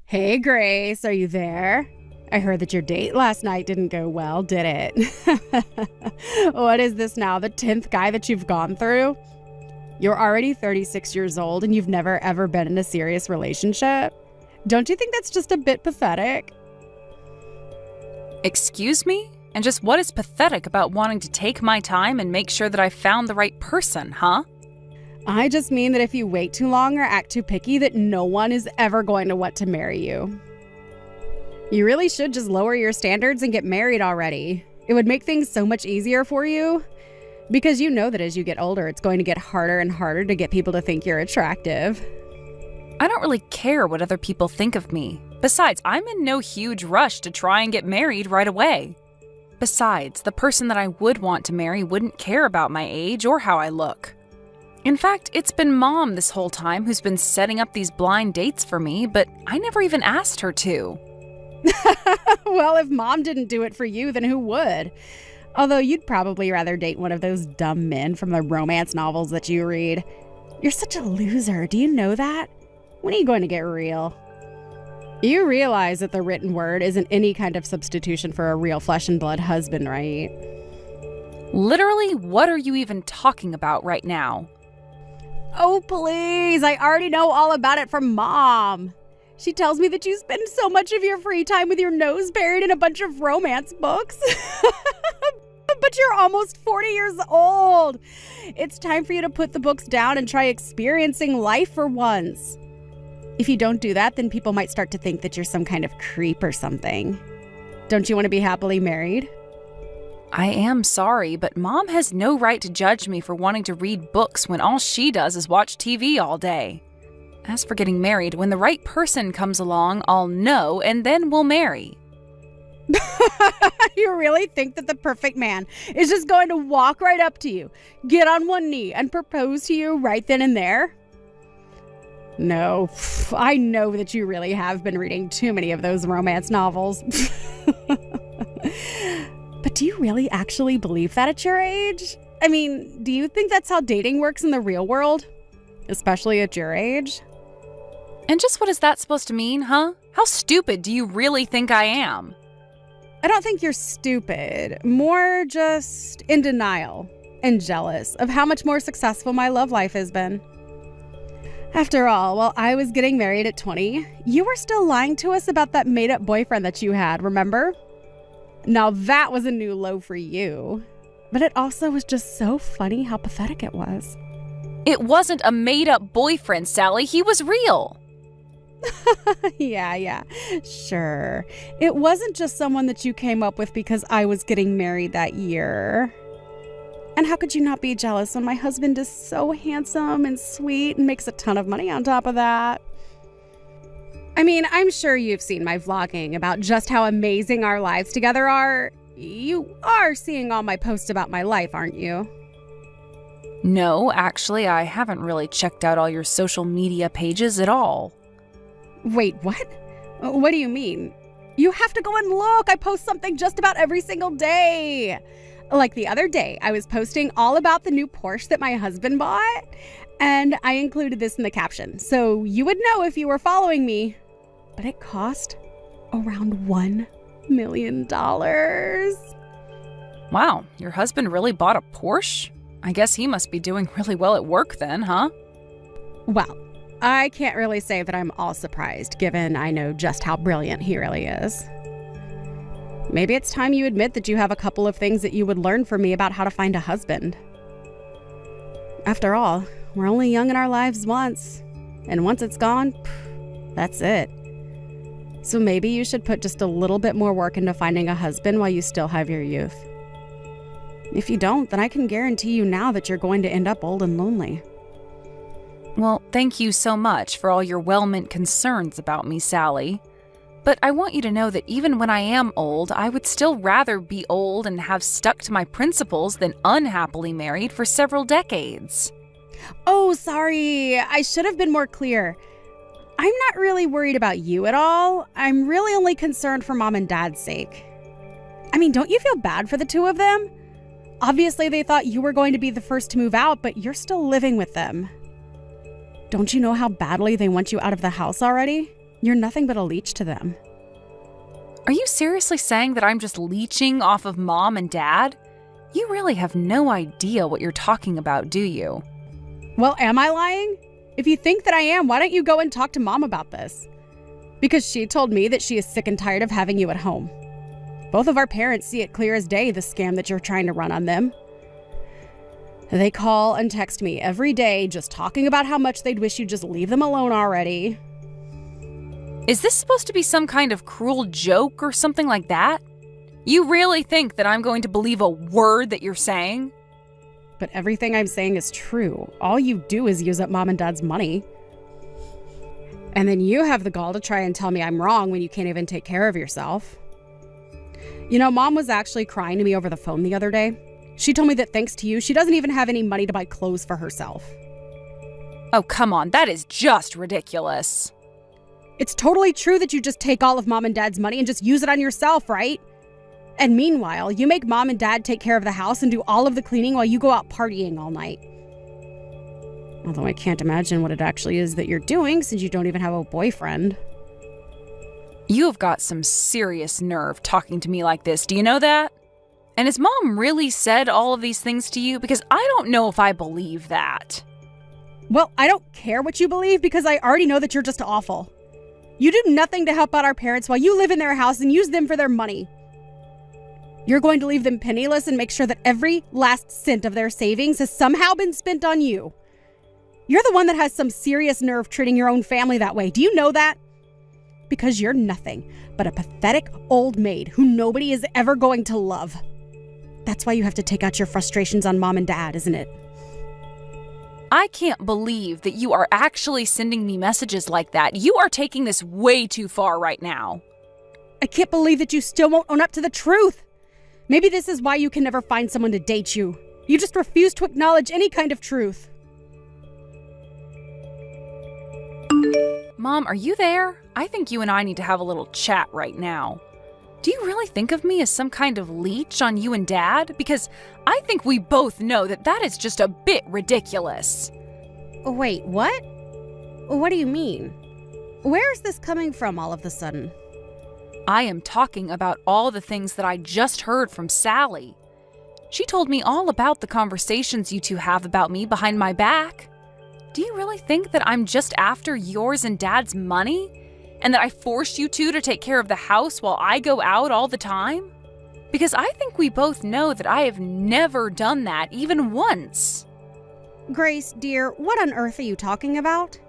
Hey, Grace, are you there? I heard that your date last night didn't go well, did it? What is this now, the 10th guy that you've gone through? You're already 36 years old and you've never ever been in a serious relationship? Don't you think that's just a bit pathetic? Excuse me? And just what is pathetic about wanting to take my time and make sure that I found the right person, huh? I just mean that if you wait too long or act too picky, that no one is ever going to want to marry you. You really should just lower your standards and get married already. It would make things so much easier for you. Because you know that as you get older, it's going to get harder and harder to get people to think you're attractive. I don't really care what other people think of me. Besides, I'm in no huge rush to try and get married right away. Besides, the person that I would want to marry wouldn't care about my age or how I look. In fact, it's been Mom this whole time who's been setting up these blind dates for me, but I never even asked her to. Well, if Mom didn't do it for you, then who would? Although you'd probably rather date one of those dumb men from the romance novels that you read. You're such a loser. Do you know that? When are you going to get real? You realize that the written word isn't any kind of substitution for a real flesh and blood husband, right? Literally, what are you even talking about right now? Oh, please. I already know all about it from Mom. She tells me that you spend so much of your free time with your nose buried in a bunch of romance books. But you're almost 40 years old. It's time for you to put the books down and try experiencing life for once. If you don't do that, then people might start to think that you're some kind of creep or something. Don't you want to be happily married? I am sorry, but Mom has no right to judge me for wanting to read books when all she does is watch TV all day. As for getting married, when the right person comes along, I'll know and then we'll marry. You really think that the perfect man is just going to walk right up to you, get on one knee, and propose to you right then and there? No, I know that you really have been reading too many of those romance novels. But do you really actually believe that at your age? I mean, do you think that's how dating works in the real world? Especially at your age? And just what is that supposed to mean, huh? How stupid do you really think I am? I don't think you're stupid. More just in denial and jealous of how much more successful my love life has been. After all, while I was getting married at 20, you were still lying to us about that made-up boyfriend that you had, remember? Now that was a new low for you. But it also was just so funny how pathetic it was. It wasn't a made-up boyfriend, Sally. He was real. Yeah, sure. It wasn't just someone that you came up with because I was getting married that year. And how could you not be jealous when my husband is so handsome and sweet and makes a ton of money on top of that? I mean, I'm sure you've seen my vlogging about just how amazing our lives together are. You are seeing all my posts about my life, aren't you? No, actually, I haven't really checked out all your social media pages at all. Wait, what? What do you mean? You have to go and look. I post something just about every single day. Like the other day, I was posting all about the new Porsche that my husband bought, and I included this in the caption, so you would know if you were following me. But it cost around $1 million. Wow, your husband really bought a Porsche? I guess he must be doing really well at work then, huh? Well, I can't really say that I'm all surprised, given I know just how brilliant he really is. Maybe it's time you admit that you have a couple of things that you would learn from me about how to find a husband. After all, we're only young in our lives once, and once it's gone, that's it. So maybe you should put just a little bit more work into finding a husband while you still have your youth. If you don't, then I can guarantee you now that you're going to end up old and lonely. Well, thank you so much for all your well-meant concerns about me, Sally. But I want you to know that even when I am old, I would still rather be old and have stuck to my principles than unhappily married for several decades. Oh, sorry. I should have been more clear. I'm not really worried about you at all. I'm really only concerned for Mom and Dad's sake. I mean, don't you feel bad for the two of them? Obviously, they thought you were going to be the first to move out, but you're still living with them. Don't you know how badly they want you out of the house already? You're nothing but a leech to them. Are you seriously saying that I'm just leeching off of Mom and Dad? You really have no idea what you're talking about, do you? Well, am I lying? If you think that I am, why don't you go and talk to Mom about this? Because she told me that she is sick and tired of having you at home. Both of our parents see it clear as day, the scam that you're trying to run on them. They call and text me every day just talking about how much they'd wish you'd just leave them alone already. Is this supposed to be some kind of cruel joke or something like that? You really think that I'm going to believe a word that you're saying? But everything I'm saying is true. All you do is use up Mom and Dad's money. And then you have the gall to try and tell me I'm wrong when you can't even take care of yourself. You know, Mom was actually crying to me over the phone the other day. She told me that thanks to you, she doesn't even have any money to buy clothes for herself. Oh, come on, that is just ridiculous. It's totally true that you just take all of Mom and Dad's money and just use it on yourself, right? And meanwhile, you make Mom and Dad take care of the house and do all of the cleaning while you go out partying all night. Although I can't imagine what it actually is that you're doing since you don't even have a boyfriend. You have got some serious nerve talking to me like this, do you know that? And has Mom really said all of these things to you? Because I don't know if I believe that. Well, I don't care what you believe because I already know that you're just awful. You do nothing to help out our parents while you live in their house and use them for their money. You're going to leave them penniless and make sure that every last cent of their savings has somehow been spent on you. You're the one that has some serious nerve treating your own family that way. Do you know that? Because you're nothing but a pathetic old maid who nobody is ever going to love. That's why you have to take out your frustrations on Mom and Dad, isn't it? I can't believe that you are actually sending me messages like that. You are taking this way too far right now. I can't believe that you still won't own up to the truth. Maybe this is why you can never find someone to date you. You just refuse to acknowledge any kind of truth. Mom, are you there? I think you and I need to have a little chat right now. Do you really think of me as some kind of leech on you and Dad? Because I think we both know that that is just a bit ridiculous. Wait, what? What do you mean? Where is this coming from all of a sudden? I am talking about all the things that I just heard from Sally. She told me all about the conversations you two have about me behind my back. Do you really think that I'm just after yours and Dad's money? And that I forced you two to take care of the house while I go out all the time? Because I think we both know that I have never done that even once. Grace, dear, what on earth are you talking about?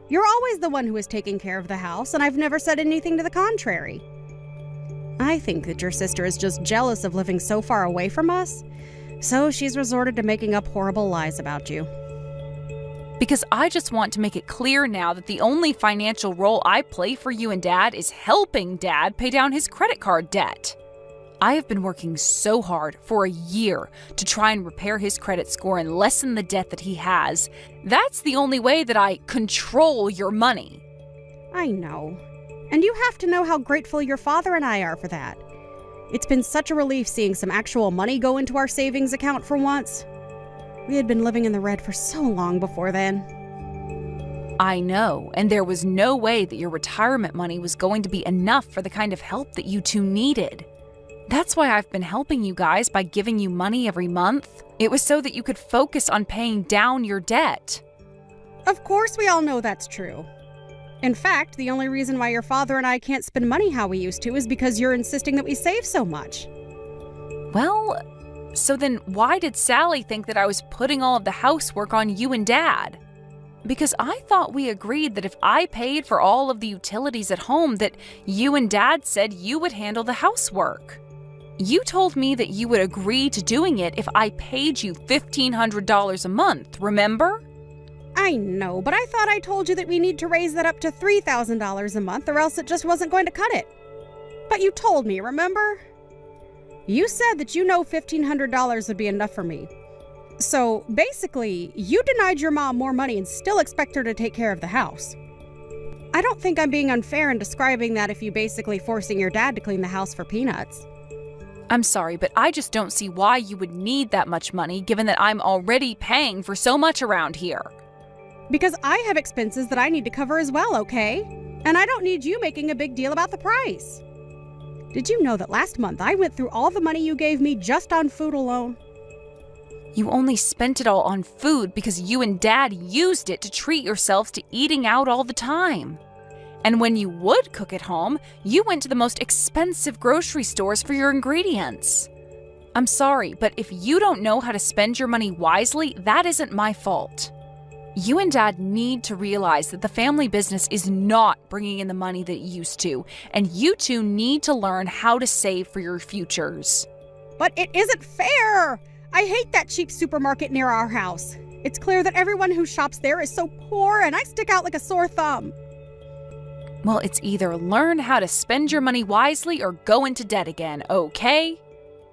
You're always the one who is taking care of the house, and I've never said anything to the contrary. I think that your sister is just jealous of living so far away from us, so she's resorted to making up horrible lies about you. Because I just want to make it clear now that the only financial role I play for you and Dad is helping Dad pay down his credit card debt. I have been working so hard for a year to try and repair his credit score and lessen the debt that he has. That's the only way that I control your money. I know. And you have to know how grateful your father and I are for that. It's been such a relief seeing some actual money go into our savings account for once. We had been living in the red for so long before then. I know, and there was no way that your retirement money was going to be enough for the kind of help that you two needed. That's why I've been helping you guys by giving you money every month. It was so that you could focus on paying down your debt. Of course we all know that's true. In fact, the only reason why your father and I can't spend money how we used to is because you're insisting that we save so much. Well, so then why did Sally think that I was putting all of the housework on you and Dad? Because I thought we agreed that if I paid for all of the utilities at home, that you and Dad said you would handle the housework. You told me that you would agree to doing it if I paid you $1,500 a month, remember? I know, but I thought I told you that we need to raise that up to $3,000 a month or else it just wasn't going to cut it. But you told me, remember? You said that you know $1,500 would be enough for me. So basically, you denied your mom more money and still expect her to take care of the house. I don't think I'm being unfair in describing that if you basically forcing your dad to clean the house for peanuts. I'm sorry, but I just don't see why you would need that much money given that I'm already paying for so much around here. Because I have expenses that I need to cover as well, okay? And I don't need you making a big deal about the price. Did you know that last month I went through all the money you gave me just on food alone? You only spent it all on food because you and Dad used it to treat yourselves to eating out all the time. And when you would cook at home, you went to the most expensive grocery stores for your ingredients. I'm sorry, but if you don't know how to spend your money wisely, that isn't my fault. You and Dad need to realize that the family business is not bringing in the money that it used to, and you two need to learn how to save for your futures. But it isn't fair! I hate that cheap supermarket near our house. It's clear that everyone who shops there is so poor, and I stick out like a sore thumb. Well, it's either learn how to spend your money wisely or go into debt again, okay?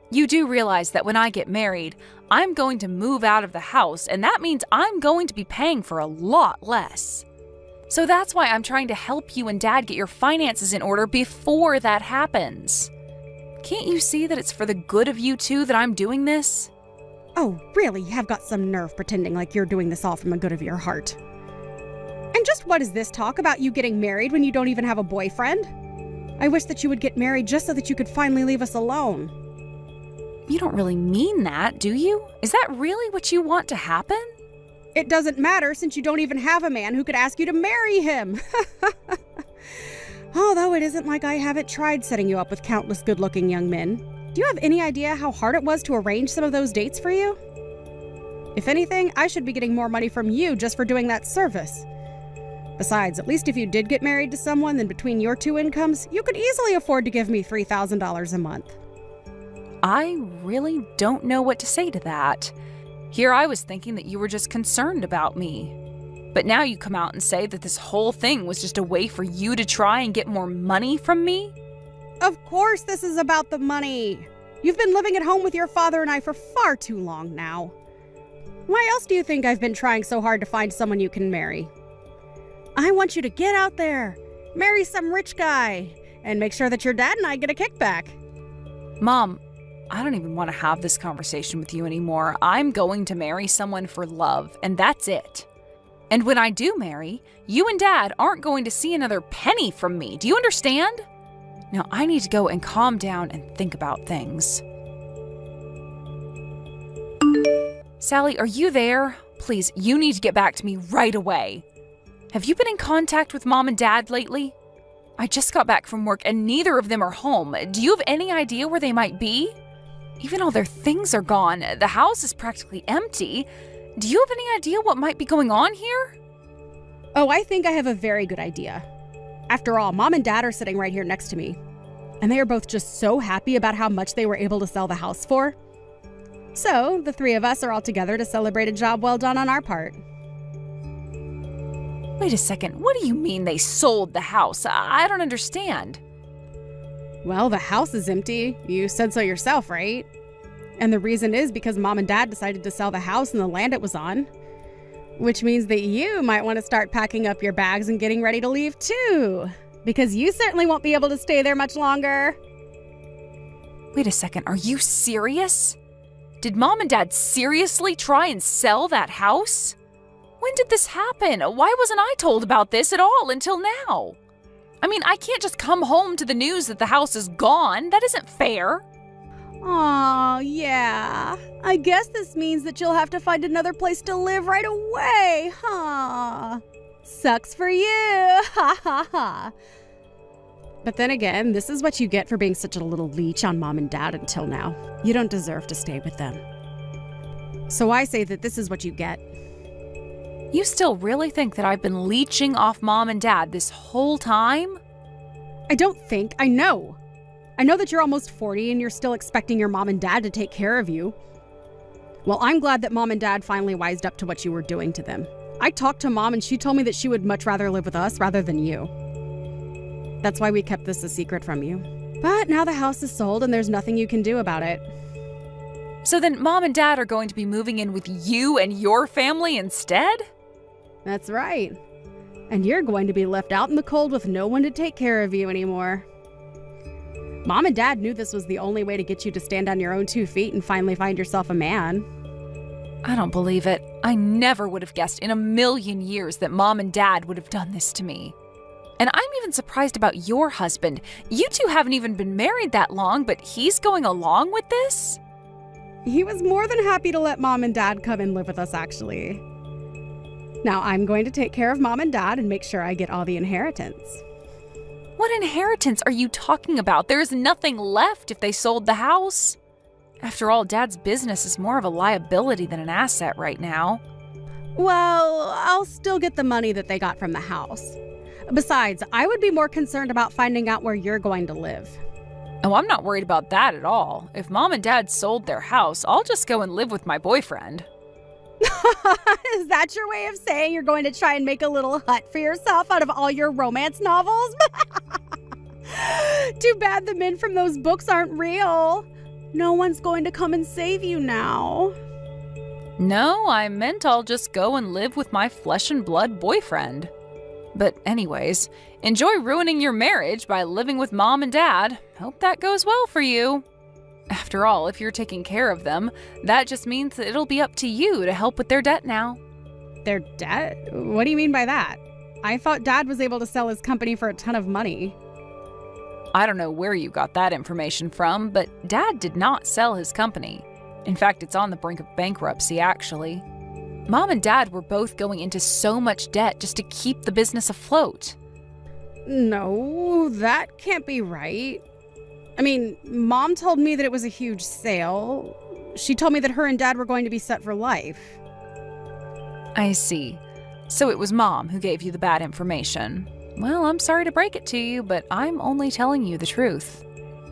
You do realize that when I get married, I'm going to move out of the house, and that means I'm going to be paying for a lot less. So that's why I'm trying to help you and Dad get your finances in order before that happens. Can't you see that it's for the good of you two that I'm doing this? Oh, really? You have got some nerve pretending like you're doing this all from the good of your heart. And just what is this talk about you getting married when you don't even have a boyfriend? I wish that you would get married just so that you could finally leave us alone. You don't really mean that, do you? Is that really what you want to happen? It doesn't matter since you don't even have a man who could ask you to marry him. Although it isn't like I haven't tried setting you up with countless good-looking young men. Do you have any idea how hard it was to arrange some of those dates for you? If anything, I should be getting more money from you just for doing that service. Besides, at least if you did get married to someone, then between your two incomes, you could easily afford to give me $3,000 a month. I really don't know what to say to that. Here I was thinking that you were just concerned about me. But now you come out and say that this whole thing was just a way for you to try and get more money from me? Of course this is about the money. You've been living at home with your father and I for far too long now. Why else do you think I've been trying so hard to find someone you can marry? I want you to get out there, marry some rich guy, and make sure that your dad and I get a kickback. Mom, I don't even want to have this conversation with you anymore. I'm going to marry someone for love, and that's it. And when I do marry, you and Dad aren't going to see another penny from me. Do you understand? Now I need to go and calm down and think about things. Sally, are you there? Please, you need to get back to me right away. Have you been in contact with Mom and Dad lately? I just got back from work and neither of them are home. Do you have any idea where they might be? Even all their things are gone. The house is practically empty. Do you have any idea what might be going on here? Oh, I think I have a very good idea. After all, Mom and Dad are sitting right here next to me. And they are both just so happy about how much they were able to sell the house for. So, the three of us are all together to celebrate a job well done on our part. Wait a second, what do you mean they sold the house? I don't understand. Well, the house is empty. You said so yourself, right? And the reason is because Mom and Dad decided to sell the house and the land it was on. Which means that you might want to start packing up your bags and getting ready to leave too. Because you certainly won't be able to stay there much longer. Wait a second, are you serious? Did Mom and Dad seriously try and sell that house? When did this happen? Why wasn't I told about this at all until now? I mean, I can't just come home to the news that the house is gone. That isn't fair. Aw, yeah. I guess this means that you'll have to find another place to live right away, huh? Sucks for you, ha ha ha. But then again, this is what you get for being such a little leech on Mom and Dad until now. You don't deserve to stay with them. So I say that this is what you get. You still really think that I've been leeching off Mom and Dad this whole time? I don't think, I know. I know that you're almost 40 and you're still expecting your Mom and Dad to take care of you. Well, I'm glad that Mom and Dad finally wised up to what you were doing to them. I talked to Mom and she told me that she would much rather live with us rather than you. That's why we kept this a secret from you. But now the house is sold and there's nothing you can do about it. So then Mom and Dad are going to be moving in with you and your family instead? That's right. And you're going to be left out in the cold with no one to take care of you anymore. Mom and Dad knew this was the only way to get you to stand on your own 2 feet and finally find yourself a man. I don't believe it. I never would have guessed in a million years that Mom and Dad would have done this to me. And I'm even surprised about your husband. You two haven't even been married that long, but he's going along with this? He was more than happy to let Mom and Dad come and live with us, actually. Now I'm going to take care of Mom and Dad and make sure I get all the inheritance. What inheritance are you talking about? There's nothing left if they sold the house. After all, Dad's business is more of a liability than an asset right now. Well, I'll still get the money that they got from the house. Besides, I would be more concerned about finding out where you're going to live. Oh, I'm not worried about that at all. If Mom and Dad sold their house, I'll just go and live with my boyfriend. Is that your way of saying you're going to try and make a little hut for yourself out of all your romance novels? Too bad the men from those books aren't real. No one's going to come and save you now. No, I meant I'll just go and live with my flesh and blood boyfriend. But anyways, enjoy ruining your marriage by living with Mom and Dad. Hope that goes well for you. After all, if you're taking care of them, that just means that it'll be up to you to help with their debt now. Their debt? What do you mean by that? I thought Dad was able to sell his company for a ton of money. I don't know where you got that information from, but Dad did not sell his company. In fact, it's on the brink of bankruptcy, actually. Mom and Dad were both going into so much debt just to keep the business afloat. No, that can't be right. I mean, Mom told me that it was a huge sale. She told me that her and Dad were going to be set for life. I see. So it was Mom who gave you the bad information. Well, I'm sorry to break it to you, but I'm only telling you the truth.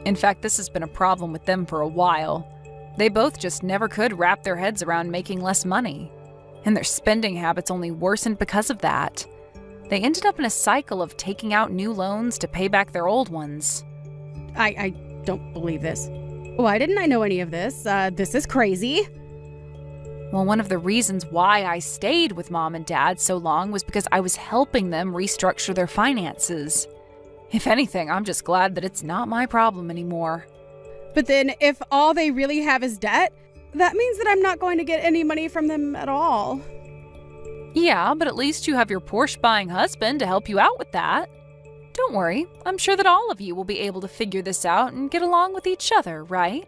In fact, this has been a problem with them for a while. They both just never could wrap their heads around making less money. And their spending habits only worsened because of that. They ended up in a cycle of taking out new loans to pay back their old ones. I don't believe this. Why didn't I know any of this? This is crazy. Well, one of the reasons why I stayed with Mom and Dad so long was because I was helping them restructure their finances. If anything, I'm just glad that it's not my problem anymore. But then if all they really have is debt, that means that I'm not going to get any money from them at all. Yeah, but at least you have your Porsche-buying husband to help you out with that. Don't worry, I'm sure that all of you will be able to figure this out and get along with each other, right?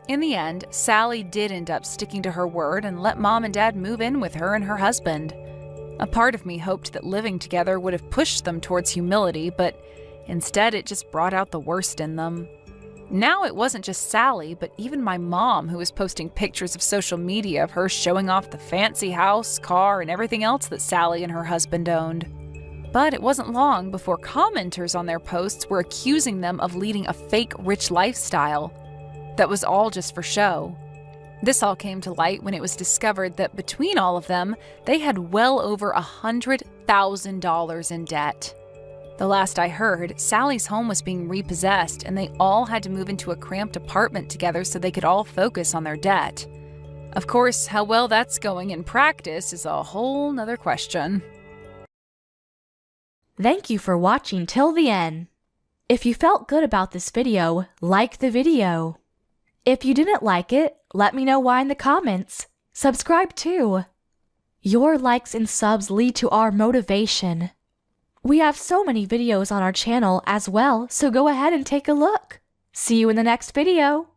In the end, Sally did end up sticking to her word and let Mom and Dad move in with her and her husband. A part of me hoped that living together would have pushed them towards humility, but instead it just brought out the worst in them. Now it wasn't just Sally, but even my mom who was posting pictures of social media of her showing off the fancy house, car, and everything else that Sally and her husband owned. But it wasn't long before commenters on their posts were accusing them of leading a fake rich lifestyle. That was all just for show. This all came to light when it was discovered that between all of them, they had well over $100,000 in debt. The last I heard, Sally's home was being repossessed and they all had to move into a cramped apartment together so they could all focus on their debt. Of course, how well that's going in practice is a whole nother question. Thank you for watching till the end. If you felt good about this video, like the video. If you didn't like it, let me know why in the comments. Subscribe too. Your likes and subs lead to our motivation. We have so many videos on our channel as well, so go ahead and take a look. See you in the next video.